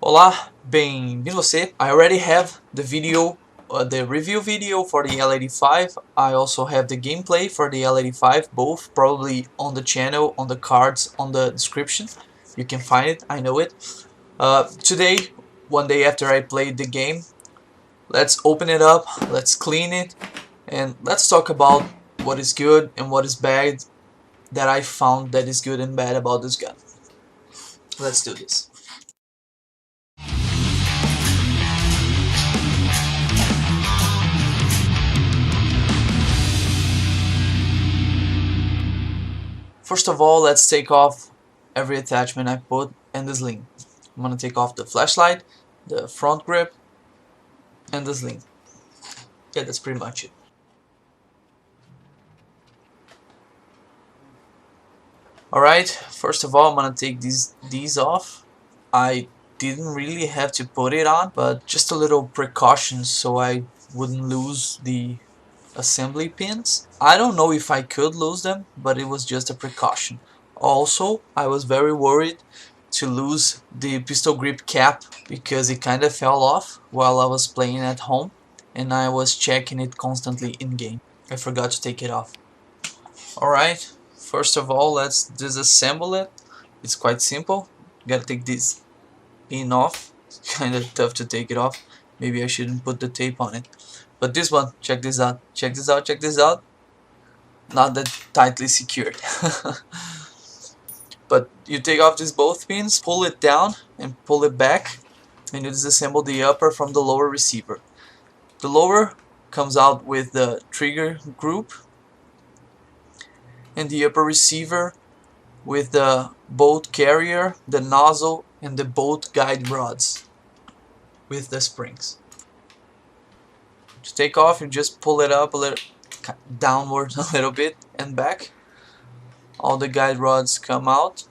Olá, bem-vindo você. I already have the video, the review video for the L85. I also have the gameplay for the L85, both probably on the channel, on the cards, on the description. You can find it, I know it. Today, one day after I played the game, let's open it up, let's clean it, and let's talk about what is good and what is bad that I found that is good and bad about this gun. Let's do this. First of all, let's take off every attachment I put and the sling. I'm gonna take off the flashlight, the front grip, and the sling. Yeah, that's pretty much it. Alright, first of all, I'm gonna take these off. I didn't really have to put it on, but just a little precaution so I wouldn't lose the assembly pins. I don't know if I could lose them, but it was just a precaution. Also, I was very worried to lose the pistol grip cap because it kind of fell off while I was playing at home and I was checking it constantly in game. I forgot to take it off. Alright, first of all, let's disassemble it. It's quite simple. You gotta take this pin off. It's kind of tough to take it off. Maybe I shouldn't put the tape on it. But this one, check this out, check this out, check this out. Not that tightly secured. But you take off these both pins, pull it down and pull it back, and you disassemble the upper from the lower receiver. The lower comes out with the trigger group, and the upper receiver with the bolt carrier, the nozzle, and the bolt guide rods with the springs. To take off, you just pull it up a little, downwards a little bit and back. All the guide rods come out.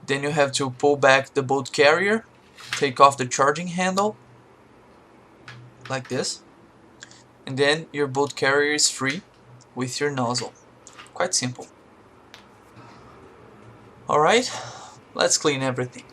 Then you have to pull back the bolt carrier, take off the charging handle, like this, and then your bolt carrier is free with your nozzle. Quite simple. Alright, let's clean everything.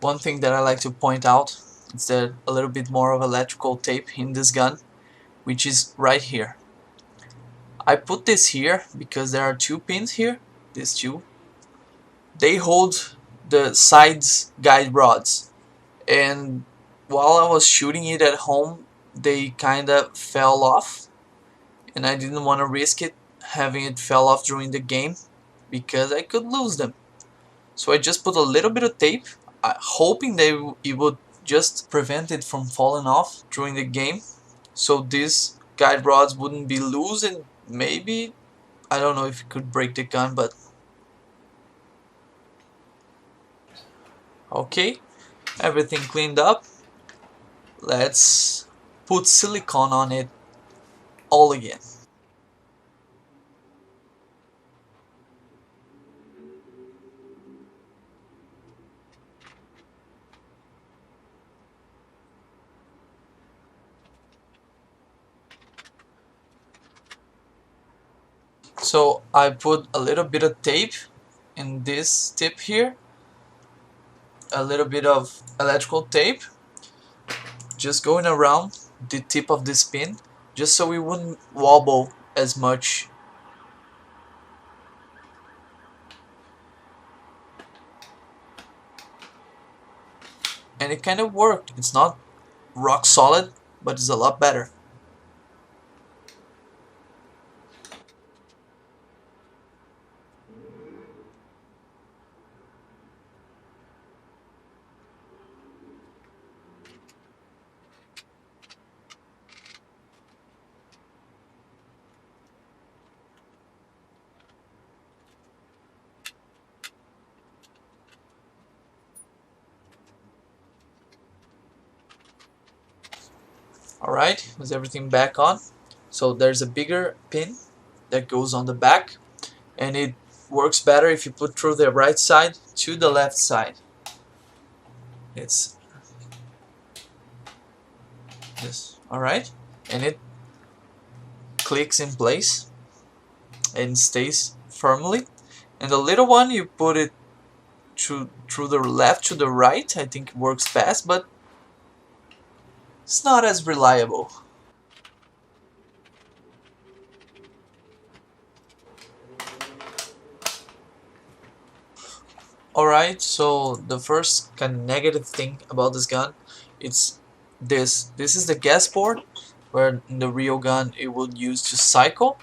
One thing that I like to point out is that a little bit more of electrical tape in this gun, which is right here. I put this here because there are two pins here, these two. They hold the sides guide rods, and while I was shooting it at home, they kinda fell off, and I didn't want to risk it having it fell off during the game because I could lose them. So I just put a little bit of tape, hoping that it would just prevent it from falling off during the game, so these guide rods wouldn't be loose and maybe, I don't know if it could break the gun, but okay, everything cleaned up. Let's put silicone on it all again. So I put a little bit of tape in this tip here, a little bit of electrical tape, just going around the tip of this pin just so it wouldn't wobble as much. And it kind of worked. It's not rock solid, but it's a lot better. Alright, with everything back on. So there's a bigger pin that goes on the back, and it works better if you put through the right side to the left side. It's this. Alright, and it clicks in place and stays firmly. And the little one, you put it through the left to the right. I think it works best, but it's not as reliable. Alright, so the first kind of negative thing about this gun, it's this. This is the gas port, where in the real gun it would use to cycle,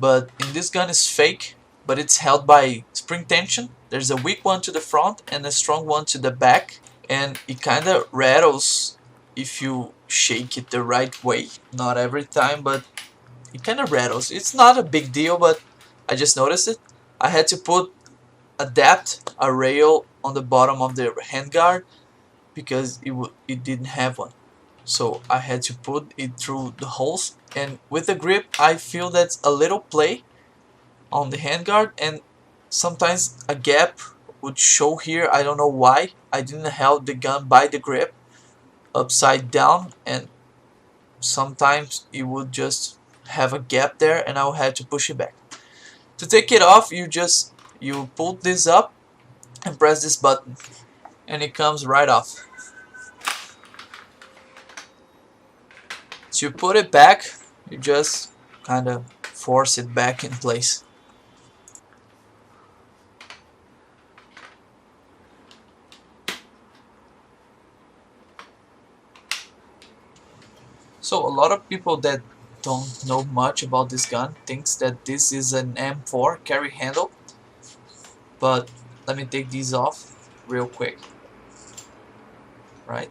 but in this gun it's fake, but it's held by spring tension. There's a weak one to the front and a strong one to the back, and it kind of rattles if you shake it the right way. Not every time, but it kind of rattles. It's not a big deal, but I just noticed it. I had to adapt a rail on the bottom of the handguard because it didn't have one. So I had to put it through the holes, and with the grip I feel that's a little play on the handguard, and sometimes a gap would show here. I don't know why. I didn't hold the gun by the grip upside down, and sometimes it would just have a gap there and I would have to push it back. To take it off, you pull this up and press this button, and it comes right off. To put it back, you just kind of force it back in place. So a lot of people that don't know much about this gun thinks that this is an M4 carry handle, but let me take these off real quick. Right,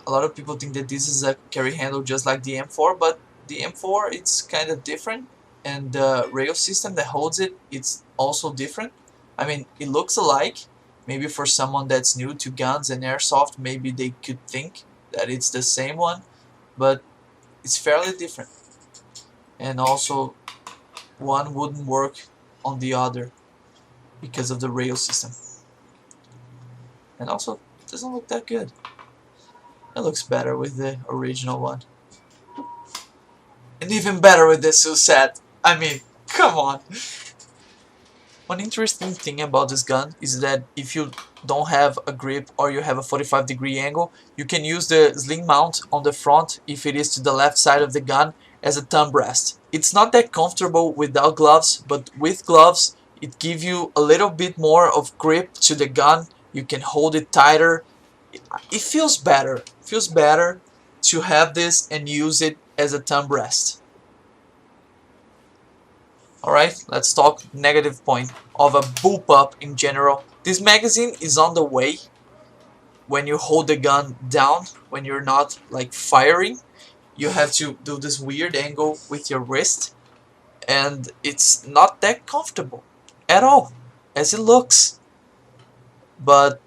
a lot of people think that this is a carry handle just like the M4, but the M4 it's kind of different, and the rail system that holds it, it's also different. I mean, it looks alike. Maybe for someone that's new to guns and airsoft, maybe they could think that it's the same one, but it's fairly different. And also, one wouldn't work on the other because of the rail system. And also, it doesn't look that good. It looks better with the original one. And even better with the Suset. I mean, come on. One interesting thing about this gun is that if you don't have a grip or you have a 45-degree angle, you can use the sling mount on the front, if it is to the left side of the gun, as a thumb rest. It's not that comfortable without gloves, but with gloves it gives you a little bit more of grip to the gun. You can hold it tighter. It feels better. It feels better to have this and use it as a thumb rest. Alright, let's talk negative point of a bullpup in general. This magazine is on the way when you hold the gun down, when you're not like firing. You have to do this weird angle with your wrist, and it's not that comfortable at all as it looks. But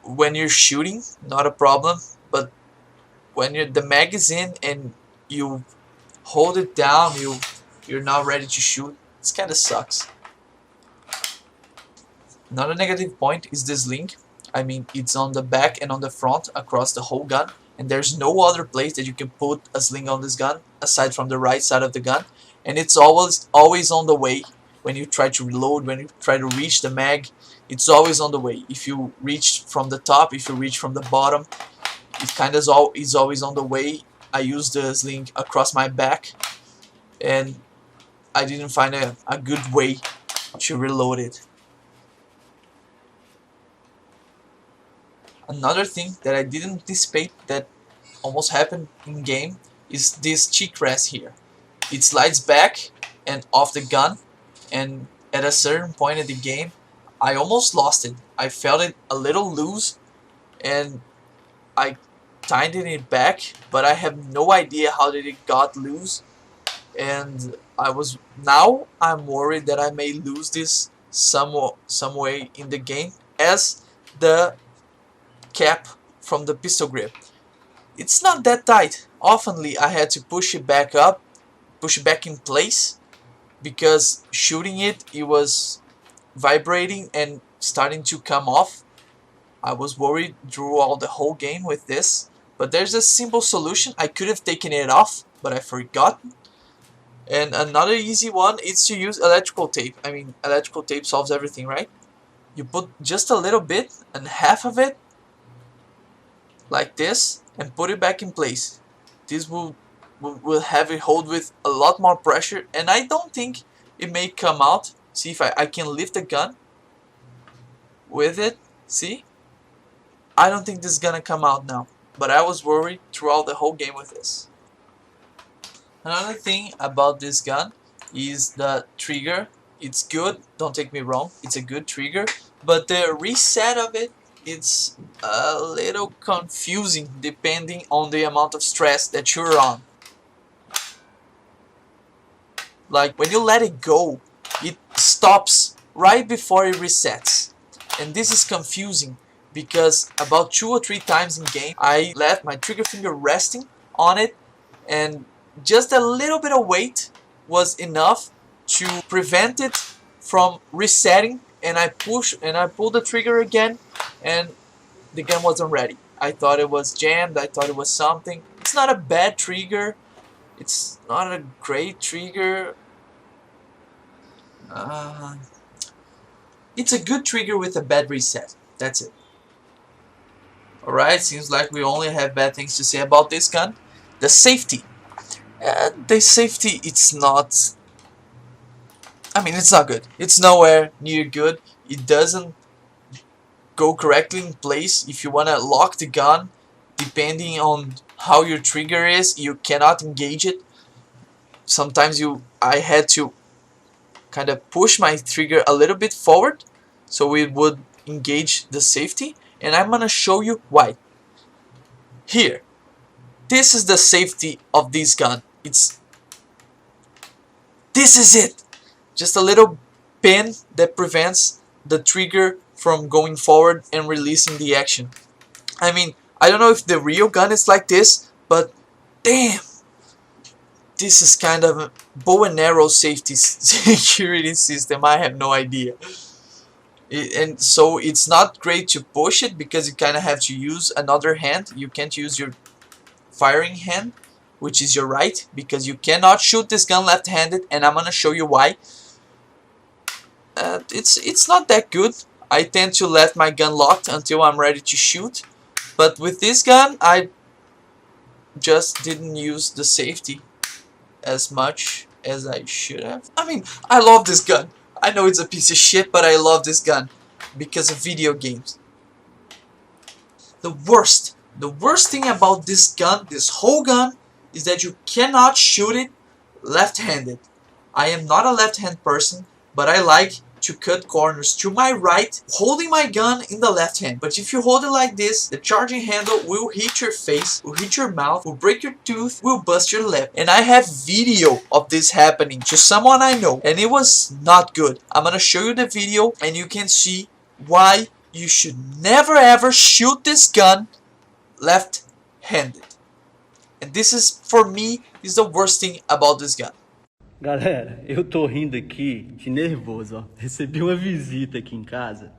when you're shooting, not a problem, but when you're the magazine and you hold it down, you're not ready to shoot, it kind of sucks. Another negative point is this link. I mean, it's on the back and on the front across the whole gun, and there's no other place that you can put a sling on this gun aside from the right side of the gun, and it's always on the way. When you try to reload, when you try to reach the mag, it's always on the way. If you reach from the top, if you reach from the bottom, it kind of is always on the way. I use the sling across my back, and I didn't find a good way to reload it. Another thing that I didn't anticipate that almost happened in game is this cheek rest here. It slides back and off the gun, and at a certain point in the game I almost lost it. I felt it a little loose and I tightened it back, but I have no idea how did it got loose, and now I'm worried that I may lose this some way in the game, as the cap from the pistol grip. It's not that tight. Oftenly I had to push it back in place, because shooting it was vibrating and starting to come off. I was worried throughout the whole game with this, but there's a simple solution. I could have taken it off, but I forgot. And another easy one is to use electrical tape. I mean, electrical tape solves everything, right? You put just a little bit and half of it like this and put it back in place. This will have it hold with a lot more pressure, and I don't think it may come out. See if I can lift the gun with it. See? I don't think this is gonna come out now, but I was worried throughout the whole game with this. Another thing about this gun is the trigger. It's good, don't take me wrong, it's a good trigger, but the reset of it, it's a little confusing depending on the amount of stress that you're on. Like when you let it go, it stops right before it resets, and this is confusing because about 2 or 3 times in game I left my trigger finger resting on it, and just a little bit of weight was enough to prevent it from resetting, and I pulled the trigger again and the gun wasn't ready. I thought it was jammed, I thought it was something. It's not a bad trigger, it's not a great trigger. It's a good trigger with a bad reset. That's it. Alright, seems like we only have bad things to say about this gun. The safety. The safety, it's not... I mean, it's not good. It's nowhere near good. It doesn't go correctly in place. If you want to lock the gun, depending on how your trigger is, you cannot engage it. Sometimes I had to kind of push my trigger a little bit forward so it would engage the safety, and I'm gonna show you why. Here, this is the safety of this gun. This is it. Just a little pin that prevents the trigger from going forward and releasing the action. I mean, I don't know if the real gun is like this, but damn, this is kind of a bow and arrow safety security system. I have no idea. And so it's not great to push it because you kind of have to use another hand. You can't use your firing hand, which is your right, because you cannot shoot this gun left-handed, and I'm gonna show you why. It's not that good. I tend to let my gun locked until I'm ready to shoot, but with this gun I just didn't use the safety as much as I should have. I mean, I love this gun. I know it's a piece of shit, but I love this gun because of video games. The worst thing about this gun, this whole gun, is that you cannot shoot it left-handed. I am not a left-hand person, but I like to cut corners to my right, holding my gun in the left hand. But if you hold it like this, the charging handle will hit your face, will hit your mouth, will break your tooth, will bust your lip. And I have video of this happening to someone I know, and it was not good. I'm gonna show you the video and you can see why you should never ever shoot this gun left-handed. And this is, for me, is the worst thing about this gun. Galera, eu tô rindo aqui de nervoso, ó. Recebi uma visita aqui em casa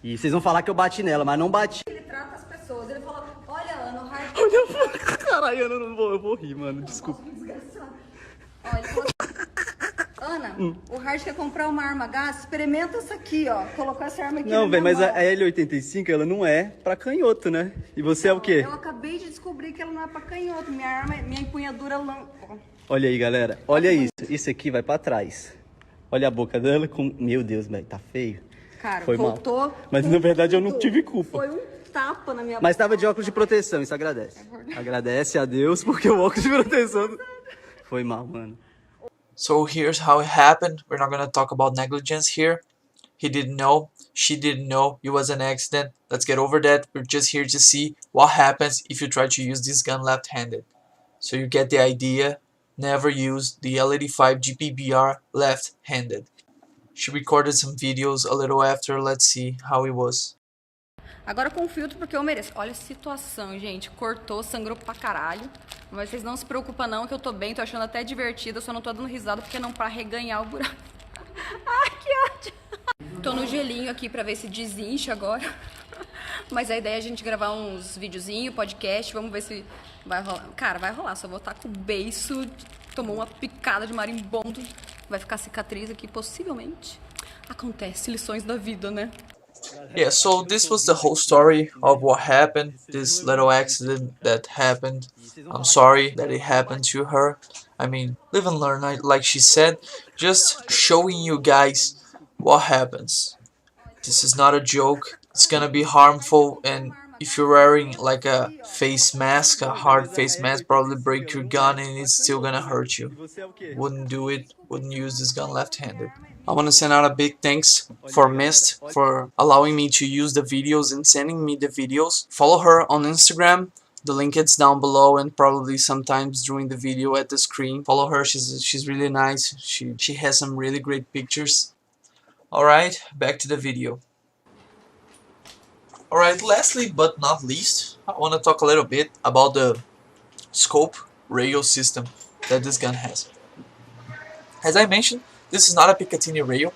e vocês vão falar que eu bati nela, mas não bati. Ele trata as pessoas, ele fala, olha, Ana, o hard... Caralho, eu vou rir, mano, desculpa. Desgraçado. Olha, ele falou... Ana, o Hard quer comprar uma arma a gás, experimenta essa aqui, ó. Colocou essa arma aqui Não, na velho, minha mas a mão. L85, ela não é pra canhoto, né? E você é o quê? Eu acabei de descobrir que ela não é pra canhoto. Minha arma, minha empunhadura... Olha aí, galera. Olha isso. Isso aqui vai pra trás. Olha a boca dela com... Meu Deus, velho, tá feio. Cara, Foi voltou... mal. Mas na verdade eu não tive culpa. Foi um tapa na minha Mas tava de óculos de proteção, isso agradece. Agradece a Deus, porque o óculos de proteção... Foi mal, mano. So here's how it happened. We're not gonna talk about negligence here. He didn't know, she didn't know, it was an accident. Let's get over that. We're just here to see what happens if you try to use this gun left-handed. So you get the idea. Never use the L85 Gbbr left-handed. She recorded some videos a little after. Let's see how it was. Agora com filtro, porque eu mereço. Olha a situação, gente. Cortou, sangrou pra caralho. Mas vocês não se preocupam não, que eu tô bem, tô achando até divertido. Eu só não tô dando risada porque não pra reganhar o buraco. Ai, que ódio. Tô no gelinho aqui pra ver se desincha agora. Mas a ideia é a gente gravar uns videozinhos, podcast. Vamos ver se vai rolar. Cara, vai rolar. Só vou estar com o beiço. Tomou uma picada de marimbondo. Vai ficar cicatriz aqui, possivelmente. Acontece, lições da vida, né? Yeah, so this was the whole story of what happened, this little accident that happened. I'm sorry that it happened to her. I mean, live and learn, like she said, just showing you guys what happens. This is not a joke, it's gonna be harmful, and if you're wearing like a face mask, a hard face mask, probably break your gun and it's still gonna hurt you. Wouldn't do it, wouldn't use this gun left-handed. I want to send out a big thanks for Mist for allowing me to use the videos and sending me the videos. Follow her on Instagram. The link is down below and probably sometimes during the video at the screen. Follow her. She's really nice. She has some really great pictures. Alright, back to the video. Alright, lastly but not least, I want to talk a little bit about the scope rail system that this gun has. As I mentioned, this is not a Picatini rail.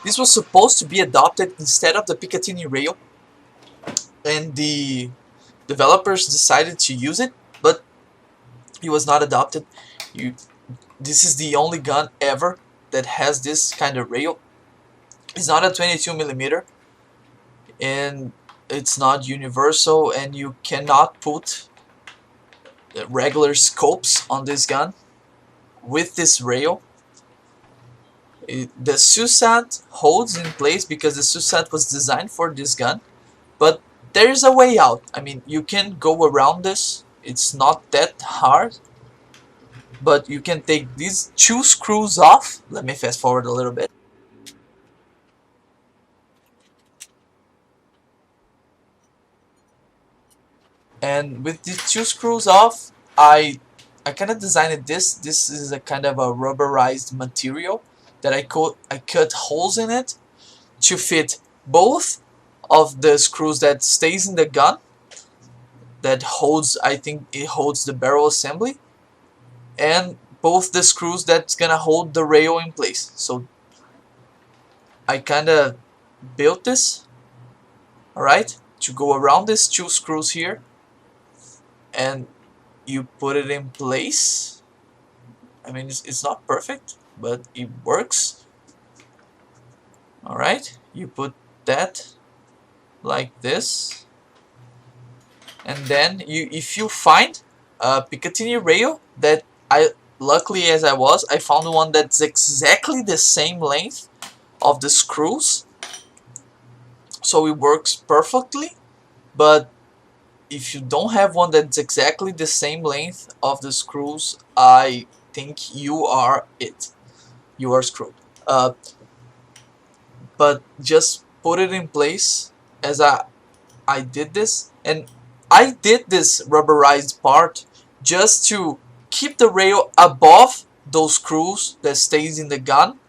This was supposed to be adopted instead of the Picatini rail, and the developers decided to use it, but it was not adopted. This is the only gun ever that has this kind of rail. It's not a 22mm, and it's not universal, and you cannot put regular scopes on this gun with this rail. The SUSAT holds in place because the SUSAT was designed for this gun, but there is a way out. I mean, you can go around this. It's not that hard, but you can take these two screws off. Let me fast forward a little bit. And with these two screws off, I kind of designed this. This is a kind of a rubberized material that I cut holes in it to fit both of the screws that stays in the gun, that holds, I think it holds the barrel assembly, and both the screws that's gonna hold the rail in place. So I kinda built this, alright, to go around these two screws here, and you put it in place. I mean, it's not perfect, but it works. Alright, you put that like this, and then if you find a Picatini rail that luckily as I found one that's exactly the same length of the screws, so it works perfectly. But if you don't have one that's exactly the same length of the screws, I think you are it. You are screwed. But just put it in place as I did this, and I did this rubberized part just to keep the rail above those screws that stays in the gun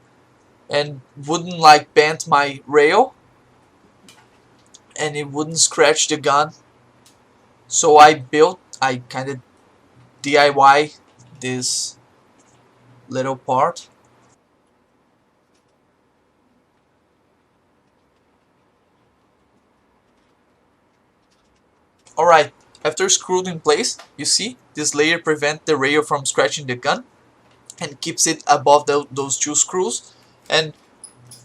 and wouldn't like bend my rail, and it wouldn't scratch the gun. So I kind of DIY this little part. Alright, after screwed in place, you see, this layer prevents the rail from scratching the gun. and keeps it above those two screws. And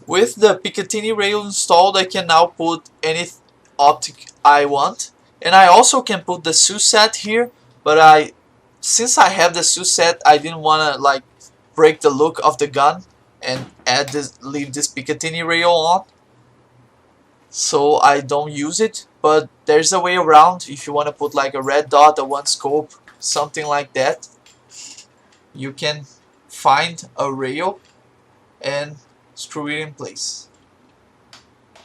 with the Picatini rail installed, I can now put any optic I want. And I also can put the SUSET here, but since I have the SUSET, I didn't want to like break the look of the gun and leave this Picatini rail on, so I don't use it. But there's a way around. If you want to put like a red dot, a one scope, something like that, you can find a rail and screw it in place,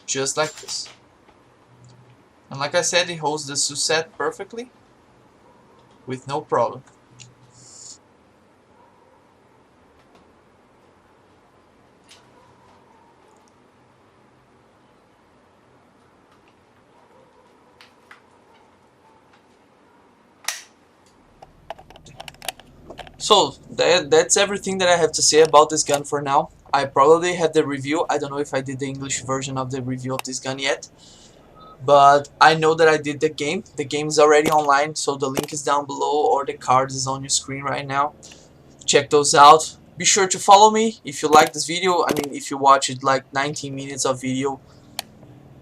just like this. And like I said, it holds the SUSET perfectly with no problem. So that's everything that I have to say about this gun for now. I probably have the review. I don't know if I did the English version of the review of this gun yet, but I know that I did the game. The game is already online, so the link is down below, or the card is on your screen right now. Check those out. Be sure to follow me if you like this video. I mean, if you watch it like 19 minutes of video,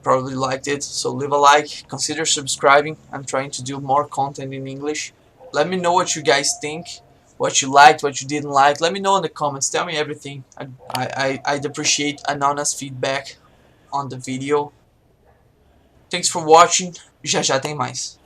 probably liked it. So leave a like, consider subscribing. I'm trying to do more content in English. Let me know what you guys think, what you liked, what you didn't like. Let me know in the comments. Tell me everything. I'd appreciate an honest feedback on the video. Thanks for watching. Já já tem mais.